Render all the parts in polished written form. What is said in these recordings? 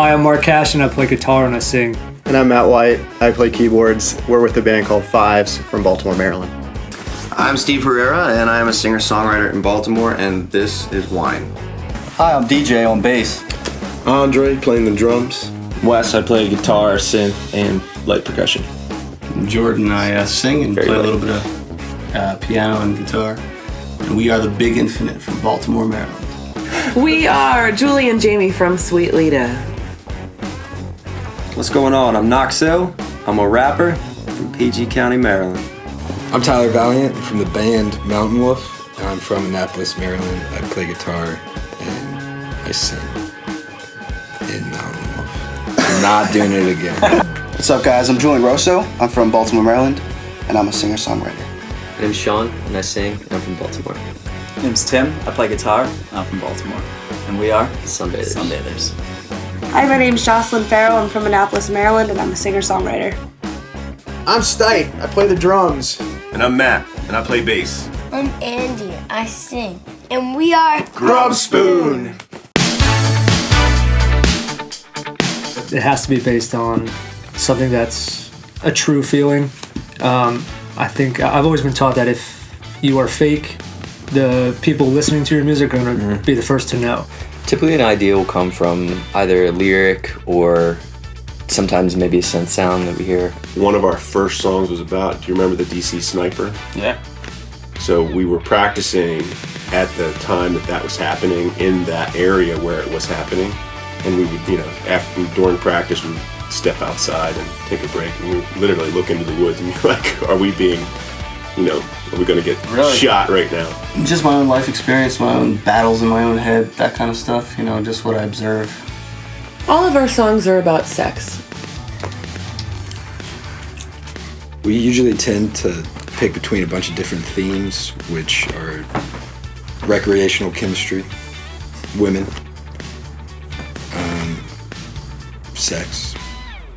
Hi, I'm Mark Cash, and I play guitar and I sing. And I'm Matt White. I play keyboards. We're with a band called Fives from Baltimore, Maryland. I'm Steve Herrera, and I am a singer-songwriter in Baltimore, and this is Wine. Hi, I'm DJ on bass. Andre playing the drums. Wes, I play guitar, synth, and light percussion. Jordan, I sing and play a little bit of piano and guitar. And we are the Big Infinite from Baltimore, Maryland. We are Julie and Jamie from Sweet Leda. What's going on? I'm Knox Hill. I'm a rapper from PG County, Maryland. I'm Tyler Valiant from the band Mountain Wolf, and I'm from Annapolis, Maryland. I play guitar and I sing in Mountain Wolf. I'm not doing it again. What's up, guys? I'm Julian Roso. I'm from Baltimore, Maryland, and I'm a singer-songwriter. My name's Sean, and I sing, and I'm from Baltimore. My name's Tim. I play guitar, and I'm from Baltimore. And we are Sunbathers. Hi, my name's Jocelyn Faro. I'm from Annapolis, Maryland, and I'm a singer-songwriter. I'm Stite. I play the drums. And I'm Matt, and I play bass. I'm Andy. I sing. And we are Grubspoon. It has to be based on something that's a true feeling. I think I've always been taught that if you are fake, the people listening to your music are going to be the first to know. Typically an idea will come from either a lyric or sometimes maybe a synth sound that we hear. One of our first songs was about, do you remember the DC Sniper? Yeah. So we were practicing at the time that was happening in that area where it was happening. And we would, during practice, we would step outside and take a break. And we would literally look into the woods and be like, are we going to get shot right now? Just my own life experience, my own battles in my own head, that kind of stuff, just what I observe. All of our songs are about sex. We usually tend to pick between a bunch of different themes, which are recreational chemistry, women, sex,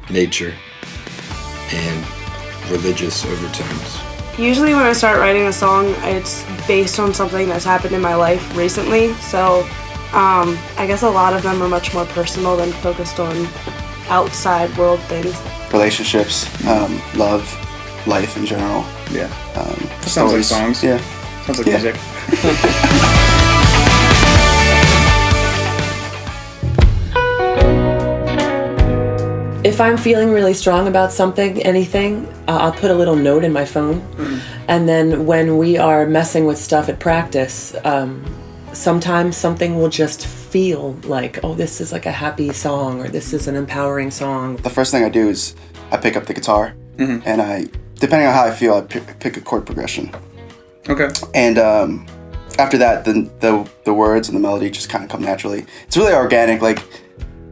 nature, and religious overtones. Usually when I start writing a song, it's based on something that's happened in my life recently. So I guess a lot of them are much more personal than focused on outside world things. Relationships, love, life in general. Yeah. Sounds like songs. Yeah. Sounds like music. If I'm feeling really strong about something, anything, I'll put a little note in my phone. And then when we are messing with stuff at practice, sometimes something will just feel like, oh, this is like a happy song, or this is an empowering song. The first thing I do is I pick up the guitar, and I, depending on how I feel, I pick a chord progression. Okay. And after that, the words and the melody just kind of come naturally. It's really organic. Like,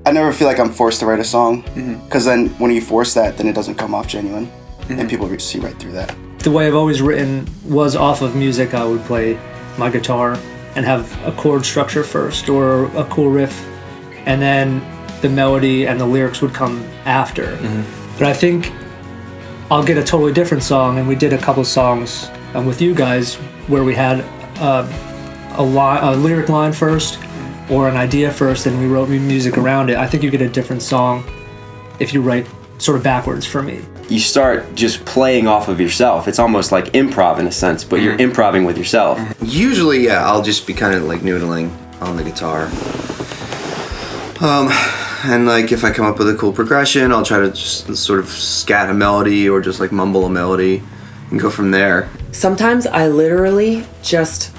I never feel like I'm forced to write a song, because then when you force that, then it doesn't come off genuine, and people see right through that. The way I've always written was off of music. I would play my guitar and have a chord structure first, or a cool riff, and then the melody and the lyrics would come after. But I think I'll get a totally different song, and we did a couple songs with you guys where we had a lyric line first, or an idea first, and we wrote music around it. I think you get a different song if you write sort of backwards for me. You start just playing off of yourself. It's almost like improv in a sense, but you're improvising with yourself. Usually, yeah, I'll just be kind of like noodling on the guitar. And like if I come up with a cool progression, I'll try to just sort of scat a melody or just like mumble a melody and go from there. Sometimes I literally just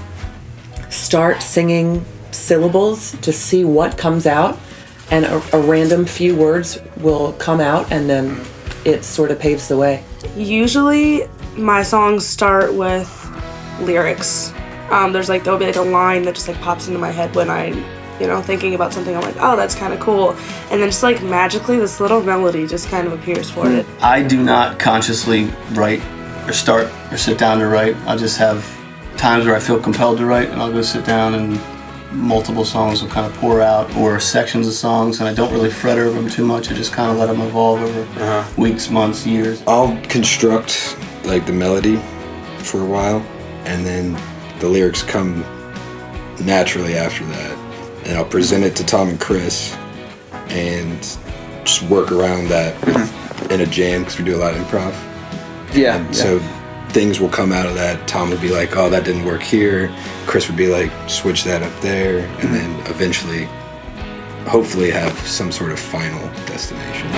start singing syllables to see what comes out, and a random few words will come out, and then it sort of paves the way. Usually my songs start with lyrics. There'll be like a line that just like pops into my head when I'm thinking about something. I'm like, oh, that's kind of cool, and then just like magically this little melody just kind of appears for it. I do not consciously write or start or sit down to write. I'll just have times where I feel compelled to write, and I'll go sit down, and multiple songs will kind of pour out, or sections of songs, and I don't really fret over them too much. I just kind of let them evolve over weeks, months, years. I'll construct like the melody for a while, and then the lyrics come naturally after that, and I'll present it to Tom and Chris, and just work around that in a jam because we do a lot of improv. So things will come out of that. Tom would be like, oh, that didn't work here. Chris would be like, switch that up there. And then eventually, hopefully have some sort of final destination.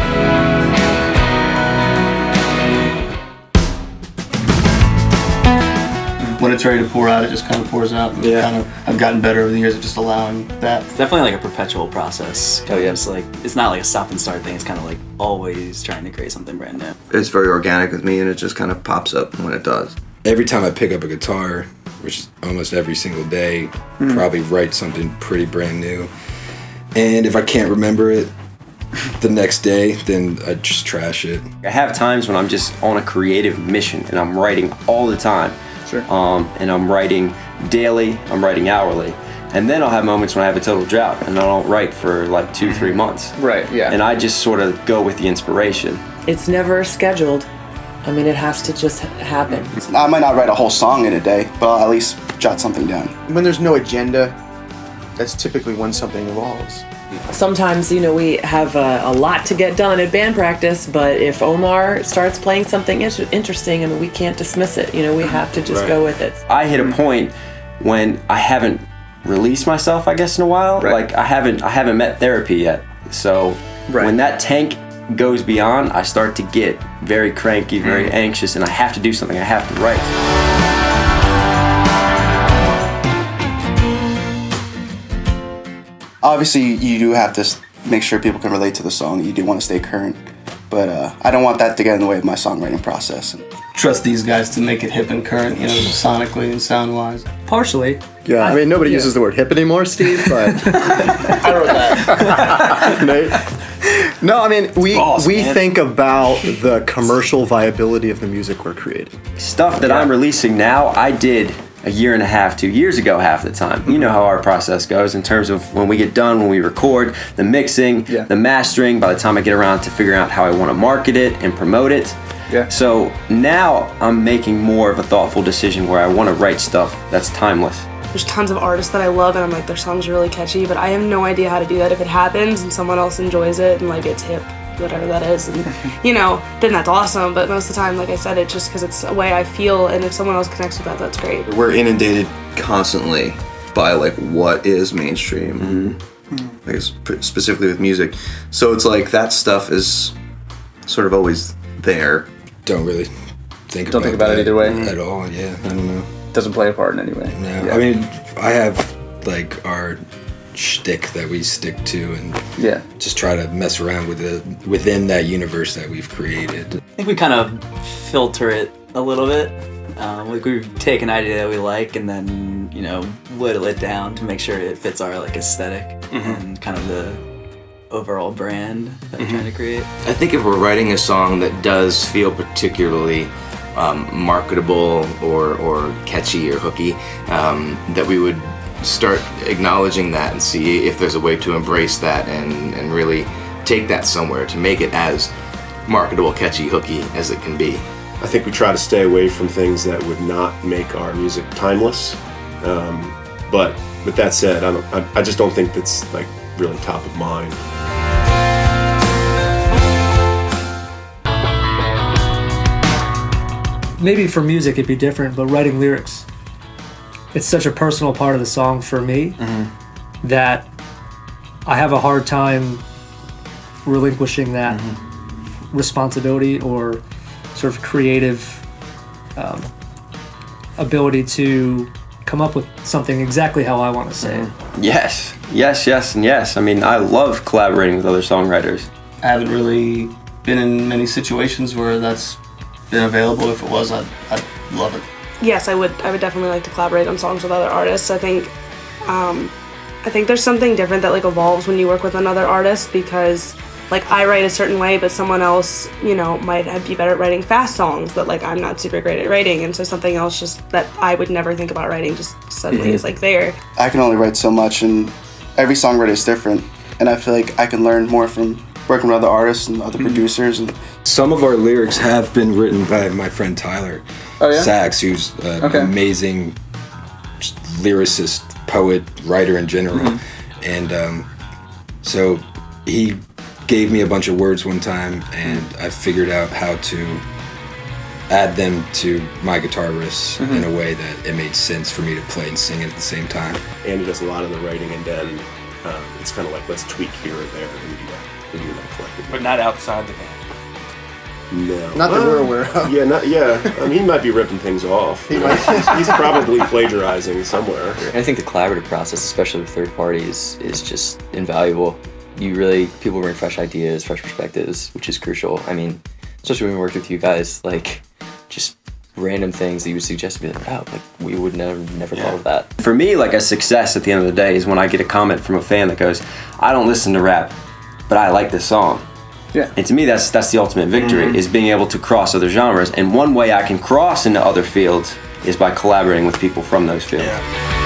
When it's ready to pour out, it just kind of pours out. I've gotten better over the years at just allowing that. It's definitely like a perpetual process. Oh yeah. It's not like a stop and start thing. It's kind of like always trying to create something brand new. It's very organic with me, and it just kind of pops up when it does. Every time I pick up a guitar, which is almost every single day, probably write something pretty brand new. And if I can't remember it the next day, then I just trash it. I have times when I'm just on a creative mission and I'm writing all the time. Sure. And I'm writing daily, I'm writing hourly. And then I'll have moments when I have a total drought and I don't write for like 2-3 months. Right, yeah. And I just sort of go with the inspiration. It's never scheduled. I mean, it has to just happen. I might not write a whole song in a day, but I'll at least jot something down. When there's no agenda, that's typically when something evolves. Sometimes, we have a lot to get done at band practice, but if Omar starts playing something interesting, I mean, we can't dismiss it. We have to just go with it. I hit a point when I haven't released myself, I guess, in a while. Right. Like I haven't met therapy yet. So when that tank goes beyond, I start to get very cranky, very anxious, and I have to do something. I have to write. Obviously, you do have to make sure people can relate to the song. You do want to stay current, but I don't want that to get in the way of my songwriting process. Trust these guys to make it hip and current, sonically and sound-wise. Partially. Yeah, I mean, nobody uses the word hip anymore, Steve, but... I wrote that. Nate? No, I mean, we think about the commercial viability of the music we're creating. Stuff that I'm releasing now, I did a year and a half, 2 years ago half the time. You know how our process goes in terms of when we get done, when we record, the mixing, the mastering, by the time I get around to figuring out how I want to market it and promote it. Yeah. So now I'm making more of a thoughtful decision where I want to write stuff that's timeless. There's tons of artists that I love and I'm like, their songs are really catchy, but I have no idea how to do that. If it happens and someone else enjoys it and like it's hip, whatever that is, and then that's awesome. But most of the time, like I said, it's just because it's a way I feel, and if someone else connects with that, that's great. We're inundated constantly by like what is mainstream, like specifically with music. So it's like that stuff is sort of always there. Don't really think about it either way at all. Yeah, I don't know. Doesn't play a part in any way. No, Yeah. I mean, I have like our shtick that we stick to and just try to mess around with within that universe that we've created. I think we kind of filter it a little bit. Like we take an idea that we like and then whittle it down to make sure it fits our like aesthetic and kind of the overall brand that we're trying to create. I think if we're writing a song that does feel particularly marketable or catchy or hooky, that we would start acknowledging that and see if there's a way to embrace that and really take that somewhere to make it as marketable, catchy, hooky as it can be. I think we try to stay away from things that would not make our music timeless. But with that said, I just don't think that's like really top of mind. Maybe for music it'd be different, but writing lyrics, it's such a personal part of the song for me that I have a hard time relinquishing that responsibility or sort of creative ability to come up with something exactly how I want to say it. Yes, and yes. I mean, I love collaborating with other songwriters. I haven't really been in many situations where that's been available. If it was, I'd love it. Yes, I would definitely like to collaborate on songs with other artists. I think there's something different that like evolves when you work with another artist, because like I write a certain way, but someone else, might be better at writing fast songs that like I'm not super great at writing, and so something else just that I would never think about writing just suddenly is like there. I can only write so much, and every songwriter is different, and I feel like I can learn more from working with other artists and other producers. And some of our lyrics have been written by my friend Tyler Sachs, who's an amazing lyricist, poet, writer in general. And so he gave me a bunch of words one time, and I figured out how to add them to my guitar riffs in a way that it made sense for me to play and sing it at the same time. Andy does a lot of the writing, and then it's kind of like, let's tweak here or there, and we do that collectively. But not outside the band. No. Not that we're aware of. Yeah. I mean, he might be ripping things off. He's probably plagiarizing somewhere. I think the collaborative process, especially with third parties, is just invaluable. People bring fresh ideas, fresh perspectives, which is crucial. I mean, especially when we worked with you guys, like, just random things that you would suggest, be like, oh, like, we would never thought of that. For me, like, a success at the end of the day is when I get a comment from a fan that goes, I don't listen to rap, but I like this song. Yeah. And to me, that's the ultimate victory, is being able to cross other genres. And one way I can cross into other fields is by collaborating with people from those fields. Yeah.